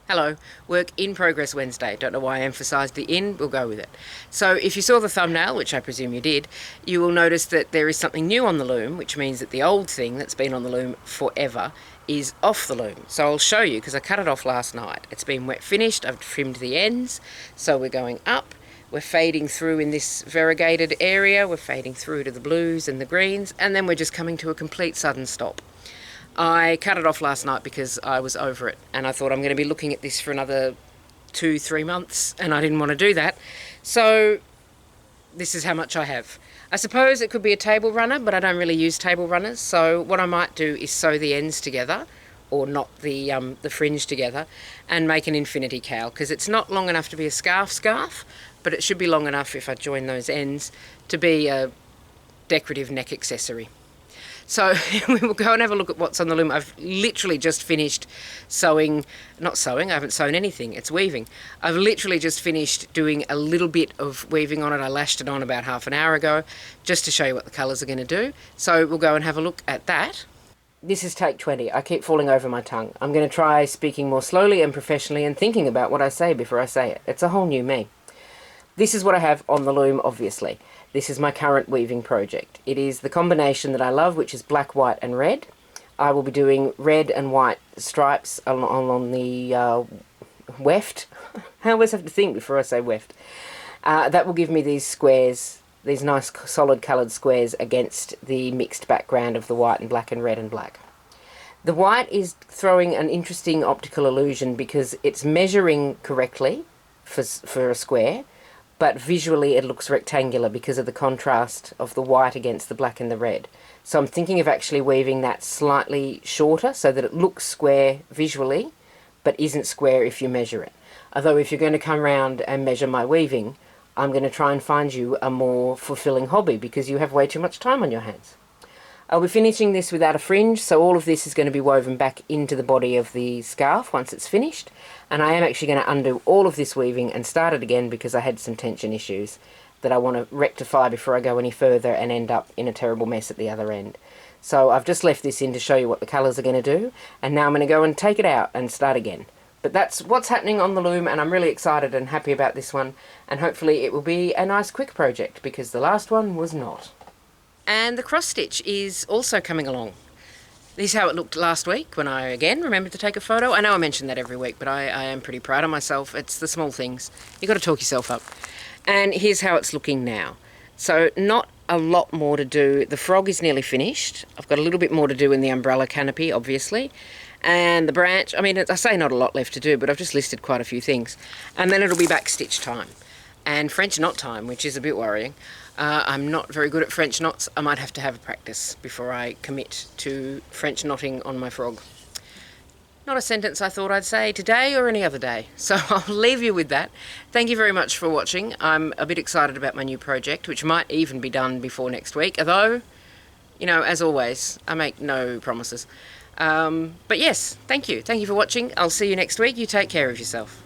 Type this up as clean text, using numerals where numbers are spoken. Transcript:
Hello, work in progress Wednesday. Don't know why I emphasised the in, we'll go with it. So if you saw the thumbnail, which I presume you did, you will notice that there is something new on the loom, which means that the old thing that's been on the loom forever is off the loom. So I'll show you, because I cut it off last night. It's been wet finished, I've trimmed the ends, so we're going up. We're fading through in this variegated area, we're fading through to the blues and the greens, and then we're just coming to a complete sudden stop. I cut it off last night because I was over it, and I thought I'm going to be looking at this for another 2-3 months, and I didn't want to do that. So this is how much I have. I suppose it could be a table runner, but I don't really use table runners, so what I might do is sew the ends together, or knot the fringe together, and make an infinity cowl, because it's not long enough to be a scarf, but it should be long enough, if I join those ends, to be a decorative neck accessory. So we will go and have a look at what's on the loom. I've literally just finished sewing, not sewing, I haven't sewn anything, it's weaving. I've literally just finished doing a little bit of weaving on it. I lashed it on about half an hour ago, just to show you what the colours are going to do. So we'll go and have a look at that. This is take 20. I keep falling over my tongue. I'm going to try speaking more slowly and professionally and thinking about what I say before I say it. It's a whole new me. This is what I have on the loom, obviously. This is my current weaving project. It is the combination that I love, which is black, white and red. I will be doing red and white stripes along the weft. I always have to think before I say weft. That will give me these squares, these nice solid coloured squares against the mixed background of the white and black and red and black. The white is throwing an interesting optical illusion because it's measuring correctly for a square, but visually it looks rectangular because of the contrast of the white against the black and the red. So I'm thinking of actually weaving that slightly shorter so that it looks square visually, but isn't square if you measure it. Although if you're going to come around and measure my weaving, I'm going to try and find you a more fulfilling hobby because you have way too much time on your hands. I'll be finishing this without a fringe, so all of this is going to be woven back into the body of the scarf once it's finished, and I am actually going to undo all of this weaving and start it again because I had some tension issues that I want to rectify before I go any further and end up in a terrible mess at the other end. So I've just left this in to show you what the colours are going to do, and now I'm going to go and take it out and start again. But that's what's happening on the loom, and I'm really excited and happy about this one, and hopefully it will be a nice quick project because the last one was not. And the cross stitch is also coming along. This is how it looked last week when I again remembered to take a photo. I know I mention that every week, but I am pretty proud of myself. It's the small things. You've got to talk yourself up. And here's how it's looking now. So not a lot more to do. The frog is nearly finished. I've got a little bit more to do in the umbrella canopy, obviously. And the branch, I mean, I say not a lot left to do, but I've just listed quite a few things. And then it'll be back stitch time. And French knot time, which is a bit worrying. I'm not very good at French knots. I might have to have a practice before I commit to French knotting on my frog. Not a sentence I thought I'd say today or any other day. So I'll leave you with that. Thank you very much for watching. I'm a bit excited about my new project, which might even be done before next week. Although, you know, as always, I make no promises. But yes, thank you. Thank you for watching. I'll see you next week. You take care of yourself.